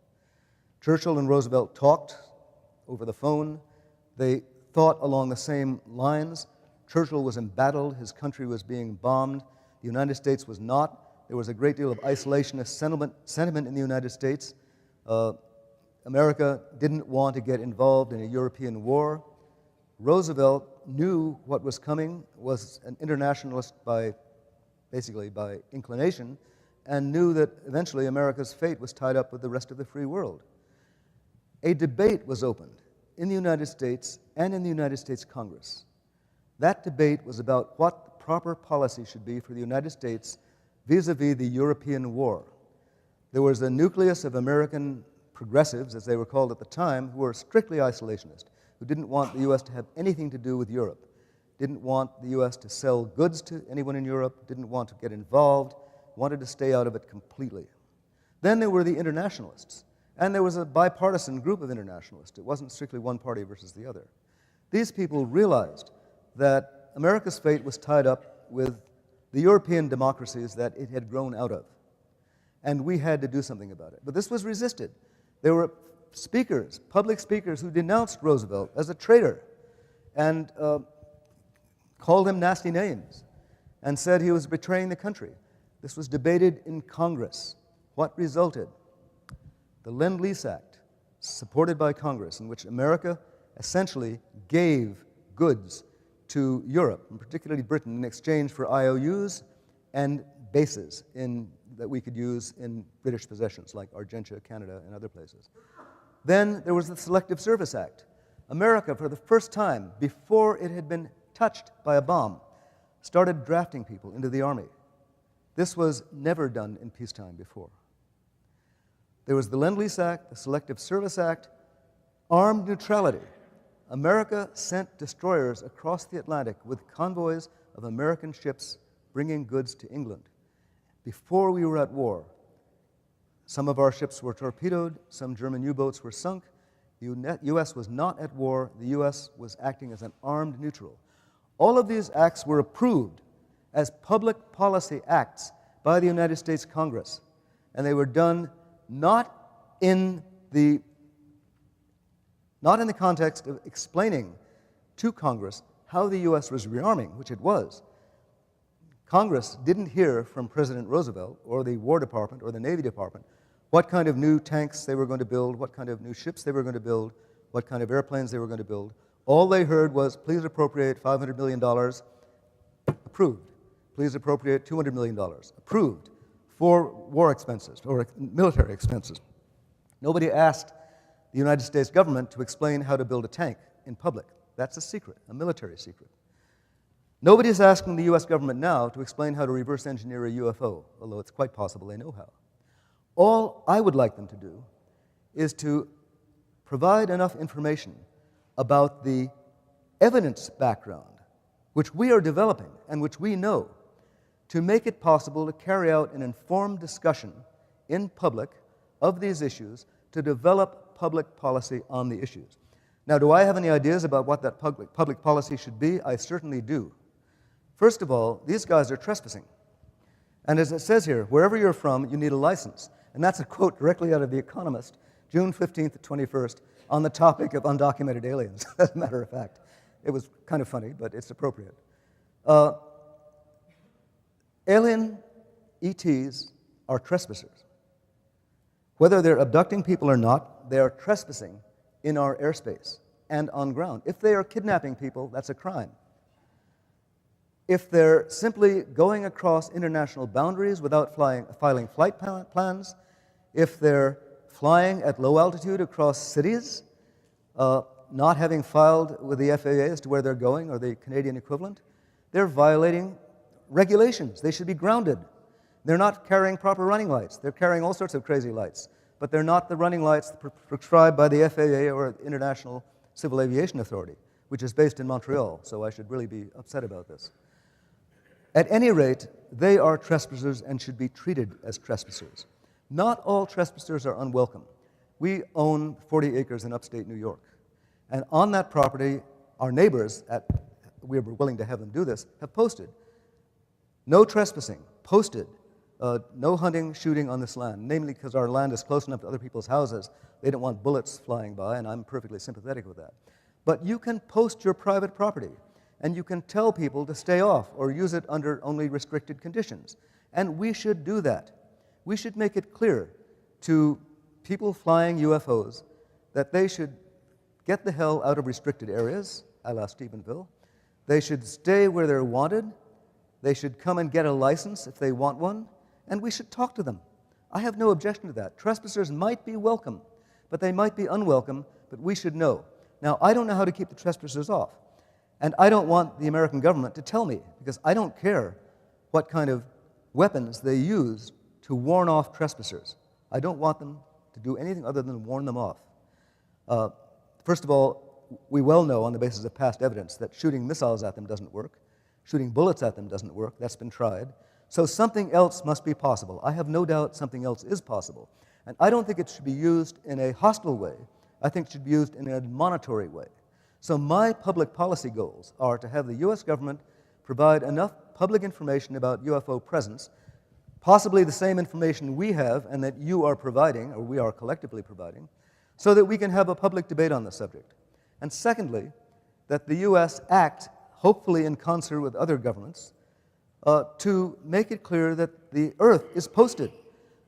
Churchill and Roosevelt talked over the phone. They thought along the same lines. Churchill was embattled. His country was being bombed. The United States was not. There was a great deal of isolationist sentiment in the United States. America didn't want to get involved in a European war. Roosevelt knew what was coming, was an internationalist basically by inclination, and knew that eventually America's fate was tied up with the rest of the free world. A debate was opened in the United States and in the United States Congress. That debate was about what the proper policy should be for the United States vis-a-vis the European war. There was a nucleus of American progressives, as they were called at the time, who were strictly isolationist, who didn't want the U.S. to have anything to do with Europe, didn't want the U.S. to sell goods to anyone in Europe, didn't want to get involved, wanted to stay out of it completely. Then there were the internationalists, and there was a bipartisan group of internationalists. It wasn't strictly one party versus the other. These people realized that America's fate was tied up with the European democracies that it had grown out of, and we had to do something about it. But this was resisted. There were speakers, public speakers, who denounced Roosevelt as a traitor and called him nasty names and said he was betraying the country. This was debated in Congress. What resulted? The Lend-Lease Act, supported by Congress, in which America essentially gave goods to Europe, and particularly Britain, in exchange for IOUs and bases that we could use in British possessions like Argentia, Canada, and other places. Then there was the Selective Service Act. America, for the first time, before it had been touched by a bomb, started drafting people into the Army. This was never done in peacetime before. There was the Lend-Lease Act, the Selective Service Act, armed neutrality. America sent destroyers across the Atlantic with convoys of American ships bringing goods to England. Before we were at war, some of our ships were torpedoed, some German U-boats were sunk. The U.S. was not at war. The U.S. was acting as an armed neutral. All of these acts were approved as public policy acts by the United States Congress, and they were done not in the context of explaining to Congress how the U.S. was rearming, which it was. Congress didn't hear from President Roosevelt or the War Department or the Navy Department what kind of new tanks they were going to build, what kind of new ships they were going to build, what kind of airplanes they were going to build. All they heard was, please appropriate $500 million, approved. Please appropriate $200 million, approved, for war expenses or military expenses. Nobody asked the United States government to explain how to build a tank in public. That's a secret, a military secret. Nobody is asking the U.S. government now to explain how to reverse engineer a UFO, although it's quite possible they know how. All I would like them to do is to provide enough information about the evidence background, which we are developing and which we know, to make it possible to carry out an informed discussion in public of these issues, to develop public policy on the issues. Now, do I have any ideas about what that public policy should be? I certainly do. First of all, these guys are trespassing. And as it says here, wherever you're from, you need a license. And that's a quote directly out of The Economist, June 15th to 21st, on the topic of undocumented aliens, as a matter of fact. It was kind of funny, but it's appropriate. Alien ETs are trespassers. Whether they're abducting people or not, they are trespassing in our airspace and on ground. If they are kidnapping people, that's a crime. If they're simply going across international boundaries without filing flight plans, if they're flying at low altitude across cities, not having filed with the FAA as to where they're going or the Canadian equivalent, they're violating regulations. They should be grounded. They're not carrying proper running lights. They're carrying all sorts of crazy lights, but they're not the running lights prescribed by the FAA or the International Civil Aviation Authority, which is based in Montreal, so I should really be upset about this. At any rate, they are trespassers and should be treated as trespassers. Not all trespassers are unwelcome. We own 40 acres in upstate New York, and on that property, our neighbors, we were willing to have them do this, have posted, no trespassing, posted, no hunting, shooting on this land, namely because our land is close enough to other people's houses, they don't want bullets flying by, and I'm perfectly sympathetic with that. But you can post your private property, and you can tell people to stay off or use it under only restricted conditions. And we should do that. We should make it clear to people flying UFOs that they should get the hell out of restricted areas, a la Stephenville, They should stay where they're wanted. They should come and get a license if they want one, and we should talk to them. I have no objection to that. Trespassers might be welcome, but they might be unwelcome, but we should know. Now, I don't know how to keep the trespassers off, and I don't want the American government to tell me, because I don't care what kind of weapons they use to warn off trespassers. I don't want them to do anything other than warn them off. First of all, we well know on the basis of past evidence that shooting missiles at them doesn't work. Shooting bullets at them doesn't work. That's been tried. So something else must be possible. I have no doubt something else is possible. And I don't think it should be used in a hostile way. I think it should be used in an admonitory way. So my public policy goals are to have the US government provide enough public information about UFO presence, possibly the same information we have and that you are providing, or we are collectively providing, so that we can have a public debate on the subject. And secondly, that the US act, hopefully in concert with other governments, to make it clear that the Earth is posted,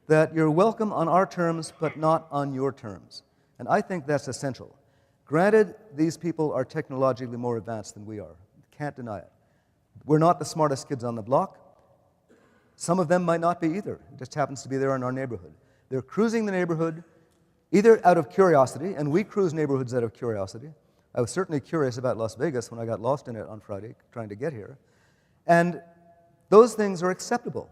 that you're welcome on our terms but not on your terms. And I think that's essential. Granted, these people are technologically more advanced than we are. Can't deny it. We're not the smartest kids on the block. Some of them might not be either. It just happens to be there in our neighborhood. They're cruising the neighborhood either out of curiosity, and we cruise neighborhoods out of curiosity. I was certainly curious about Las Vegas when I got lost in it on Friday trying to get here. And those things are acceptable.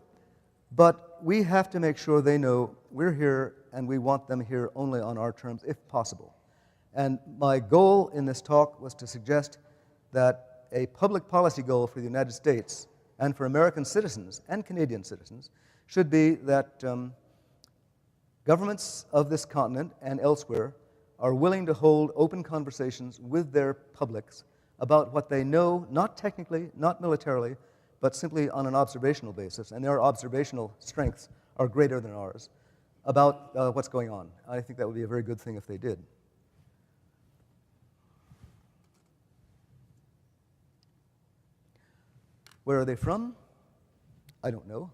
But we have to make sure they know we're here and we want them here only on our terms, if possible. And my goal in this talk was to suggest that a public policy goal for the United States and for American citizens and Canadian citizens should be that governments of this continent and elsewhere are willing to hold open conversations with their publics about what they know, not technically, not militarily, but simply on an observational basis, and their observational strengths are greater than ours, about what's going on. I think that would be a very good thing if they did. Where are they from? I don't know.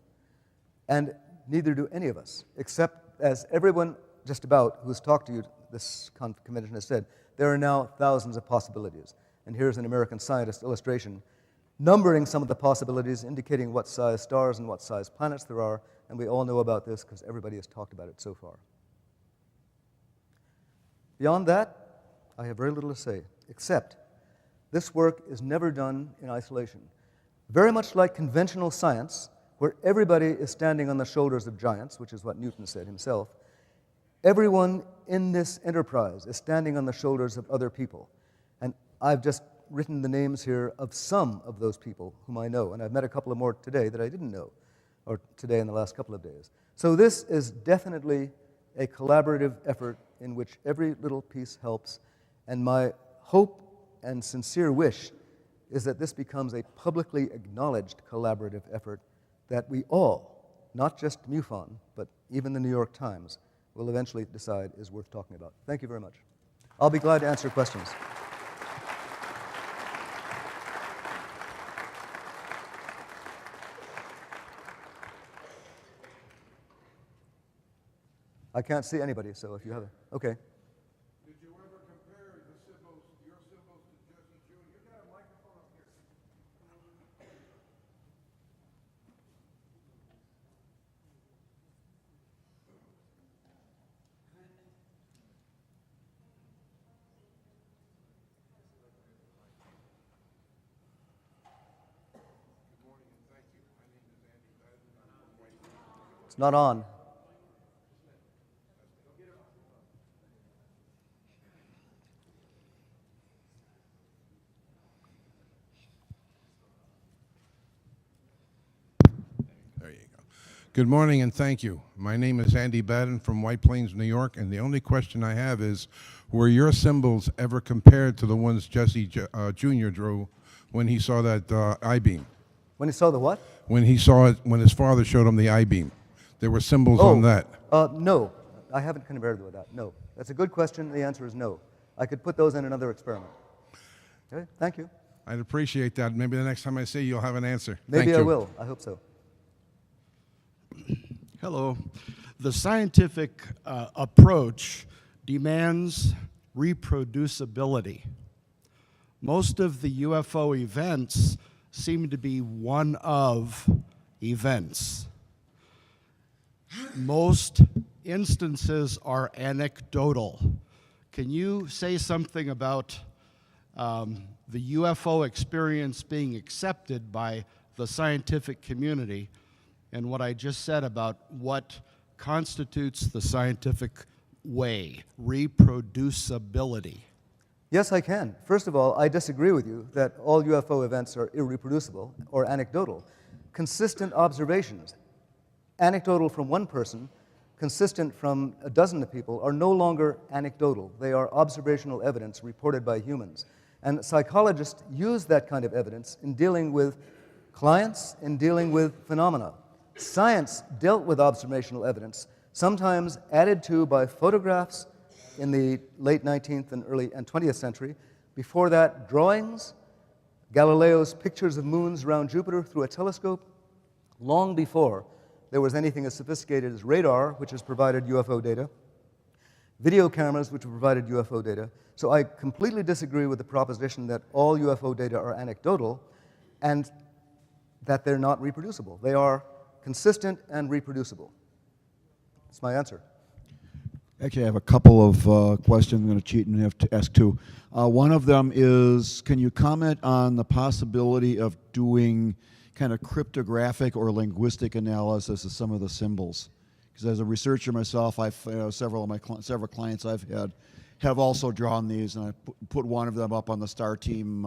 And neither do any of us, except as everyone just about who's talked to you this convention has said, there are now thousands of possibilities. And here's an American scientist illustration numbering some of the possibilities, indicating what size stars and what size planets there are, and we all know about this because everybody has talked about it so far. Beyond that, I have very little to say, except this work is never done in isolation. Very much like conventional science, where everybody is standing on the shoulders of giants, which is what Newton said himself, everyone in this enterprise is standing on the shoulders of other people. And I've just written the names here of some of those people whom I know, and I've met a couple of more today that I didn't know, or today in the last couple of days. So this is definitely a collaborative effort in which every little piece helps, and my hope and sincere wish is that this becomes a publicly acknowledged collaborative effort that we all, not just MUFON, but even the New York Times, will eventually decide is worth talking about. Thank you very much. I'll be glad to answer questions. I can't see anybody, so if you have a, okay. Did you ever compare the symbols, your symbols to Jesse Jr.? You got a microphone up here. Good morning and thank you. My name is Andy Baden. I'm from White Plains. It's not on. There you go. Good morning and thank you. My name is Andy Baden from White Plains, New York, and the only question I have is, were your symbols ever compared to the ones Jesse Jr. drew when he saw that I-beam? When he saw the what? When he saw it, when his father showed him the I-beam. There were symbols on that. No, I haven't compared with that, no. That's a good question, the answer is no. I could put those in another experiment. Okay, thank you. I'd appreciate that. Maybe the next time I see you, you'll have an answer. Maybe Thank I you. will, I hope so. Hello. The scientific approach demands reproducibility. most of the UFO events seem to be one-of events. Most instances are anecdotal. Can you say something about the UFO experience being accepted by the scientific community and what I just said about what constitutes the scientific way, reproducibility? Yes, I can. First of all, I disagree with you that all UFO events are irreproducible or anecdotal. Consistent observations, anecdotal from one person, consistent from a dozen of people, are no longer anecdotal. They are observational evidence reported by humans. And psychologists use that kind of evidence in dealing with clients, in dealing with phenomena. Science dealt with observational evidence, sometimes added to by photographs in the late 19th and early and 20th century. Before that, drawings, Galileo's pictures of moons around Jupiter through a telescope, long before there was anything as sophisticated as radar, which has provided UFO data, video cameras, which have provided UFO data. So I completely disagree with the proposition that all UFO data are anecdotal and that they're not reproducible. They are consistent and reproducible. That's my answer. Actually, I have a couple of questions. I'm going to cheat and have to ask two. One of them is, can you comment on the possibility of doing kind of cryptographic or linguistic analysis of some of the symbols? Because as a researcher myself, several clients I've had have also drawn these, and I put one of them up on the Star Team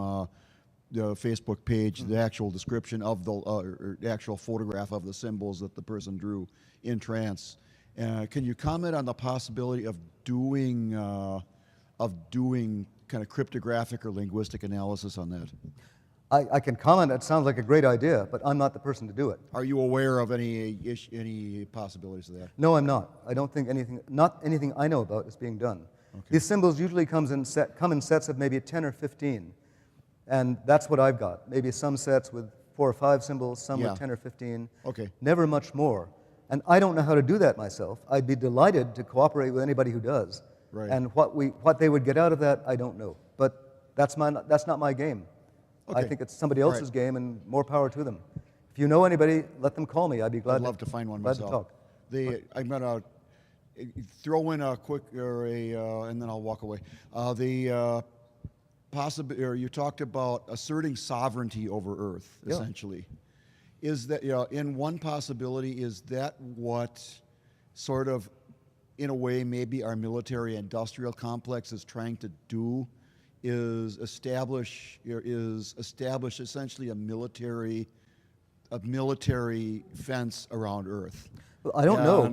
the Facebook page, the actual description of the actual photograph of the symbols that the person drew in trance. Can you comment on the possibility of doing kind of cryptographic or linguistic analysis on that? I can comment. It sounds like a great idea, but I'm not the person to do it. Are you aware of any possibilities of that? No, I'm not. I don't think not anything I know about is being done. Okay. These symbols usually come in sets of maybe 10 or 15, and that's what I've got. Maybe some sets with 4 or 5 symbols, some with 10 or 15. Okay. Never much more. And I don't know how to do that myself. I'd be delighted to cooperate with anybody who does. Right. And what they would get out of that, I don't know. But that's not my game. Okay. I think it's somebody else's game, and more power to them. If you know anybody, let them call me. I'd be glad. I'd love to find one glad myself. to talk. I'm gonna throw in a quick and then I'll walk away. You talked about asserting sovereignty over Earth, essentially. Is that in one possibility? Is that what sort of, in a way, maybe our military-industrial complex is trying to do? Is establish essentially a military fence around Earth? Well, I don't know.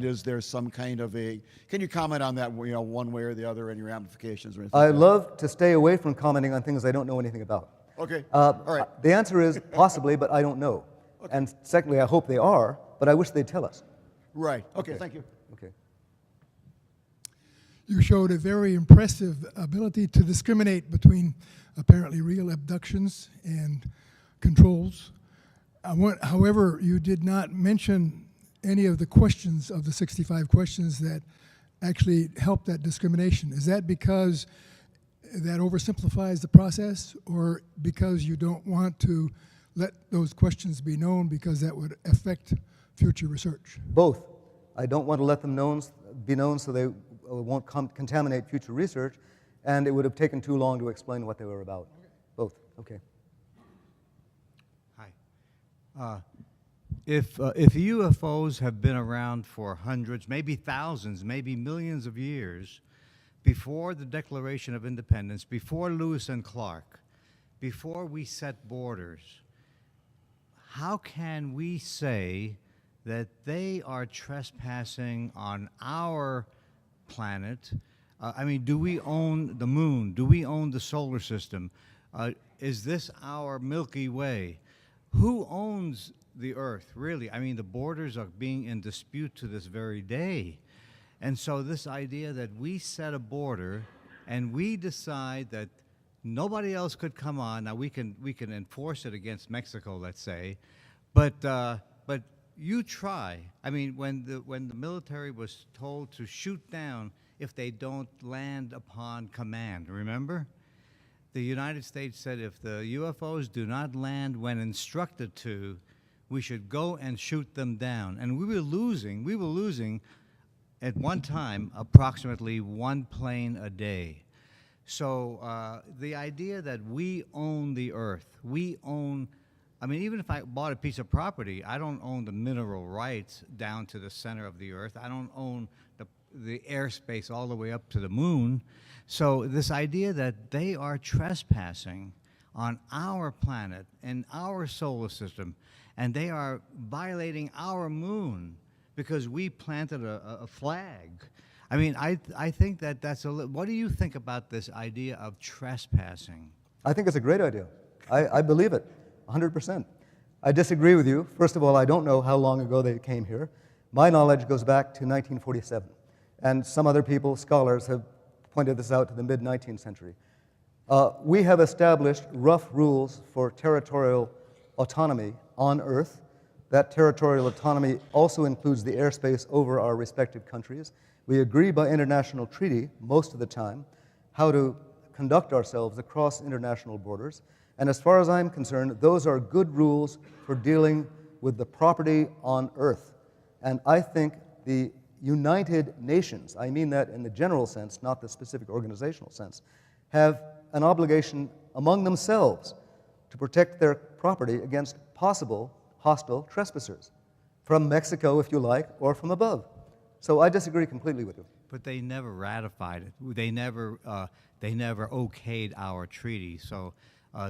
Is there some kind of can you comment on that, one way or the other, any ramifications or anything? I love to stay away from commenting on things I don't know anything about. Okay. All right. The answer is possibly, but I don't know. Okay. And secondly, I hope they are, but I wish they'd tell us. Right. Okay. Thank you. Okay. You showed a very impressive ability to discriminate between apparently real abductions and controls. However, you did not mention any of the questions of the 65 questions that actually help that discrimination. Is that because that oversimplifies the process, or because you don't want to let those questions be known because that would affect future research? Both. I don't want to let them be known so they won't contaminate future research, and it would have taken too long to explain what they were about. Both. Okay. Hi. If UFOs have been around for hundreds, maybe thousands, maybe millions of years, before the Declaration of Independence, before Lewis and Clark, before we set borders, how can we say that they are trespassing on our planet? Do we own the moon? Do we own the solar system? Is this our Milky Way? Who owns the Earth, really? The borders are being in dispute to this very day. And so this idea that we set a border and we decide that nobody else could come on, now we can enforce it against Mexico, let's say, but you try. When the military was told to shoot down if they don't land upon command, remember? the United States said if the UFOs do not land when instructed to, we should go and shoot them down. And we were losing at one time approximately 1 plane a day. So the idea that we own the earth, I mean, even if I bought a piece of property, I don't own the mineral rights down to the center of the earth. I don't own the airspace all the way up to the moon. So this idea that they are trespassing on our planet and our solar system, and they are violating our moon because we planted a flag. I mean, I think that that's what do you think about this idea of trespassing? I think it's a great idea. I believe it, 100%. I disagree with you. First of all, I don't know how long ago they came here. My knowledge goes back to 1947. And some other people, scholars, have pointed this out to the mid-19th century. We have established rough rules for territorial autonomy on Earth. That territorial autonomy also includes the airspace over our respective countries. We agree by international treaty, most of the time, how to conduct ourselves across international borders. And as far as I'm concerned, those are good rules for dealing with the property on Earth. And I think the United Nations, I mean that in the general sense, not the specific organizational sense, have an obligation among themselves to protect their property against possible hostile trespassers, from Mexico, if you like, or from above. So I disagree completely with you. But they never ratified it. They never okayed our treaty, so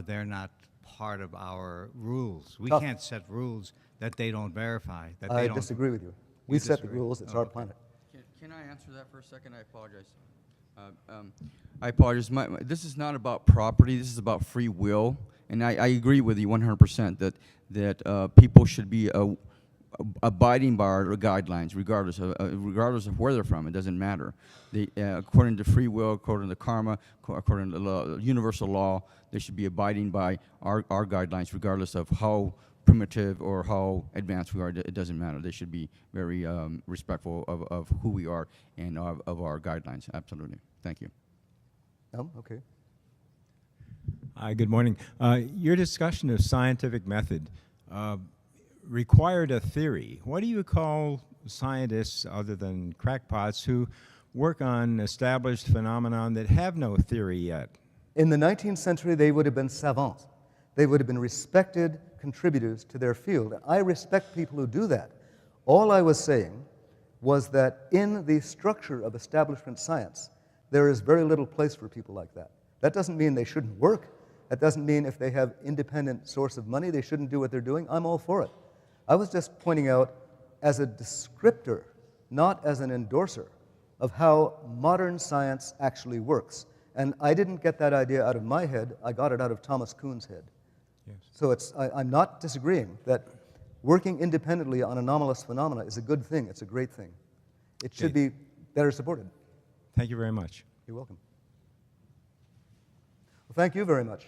they're not part of our rules. We Tough. can't set rules that they don't verify. That I they don't. disagree with you. We You set the disagree? rules, it's Oh, our okay. planet. Can I answer that for a second? I apologize. I apologize. This is not about property. This is about free will. And I agree with you 100% that people should be abiding by our guidelines, regardless of where they're from. It doesn't matter. According to free will, according to karma, according to universal law, they should be abiding by our guidelines, regardless of how primitive or how advanced we are. It doesn't matter. They should be very respectful of who we are and of our guidelines. Absolutely. Thank you. Oh, okay. Hi, good morning. Your discussion of scientific method required a theory. What do you call scientists, other than crackpots, who work on established phenomenon that have no theory yet? In the 19th century, they would have been savants. They would have been respected contributors to their field. And I respect people who do that. All I was saying was that in the structure of establishment science, there is very little place for people like that. That doesn't mean they shouldn't work. That doesn't mean if they have independent source of money, they shouldn't do what they're doing. I'm all for it. I was just pointing out as a descriptor, not as an endorser, of how modern science actually works. And I didn't get that idea out of my head. I got it out of Thomas Kuhn's head. Yes. So I'm not disagreeing that working independently on anomalous phenomena is a good thing. It's a great thing. It should be better supported. Thank you very much. You're welcome. Well, thank you very much.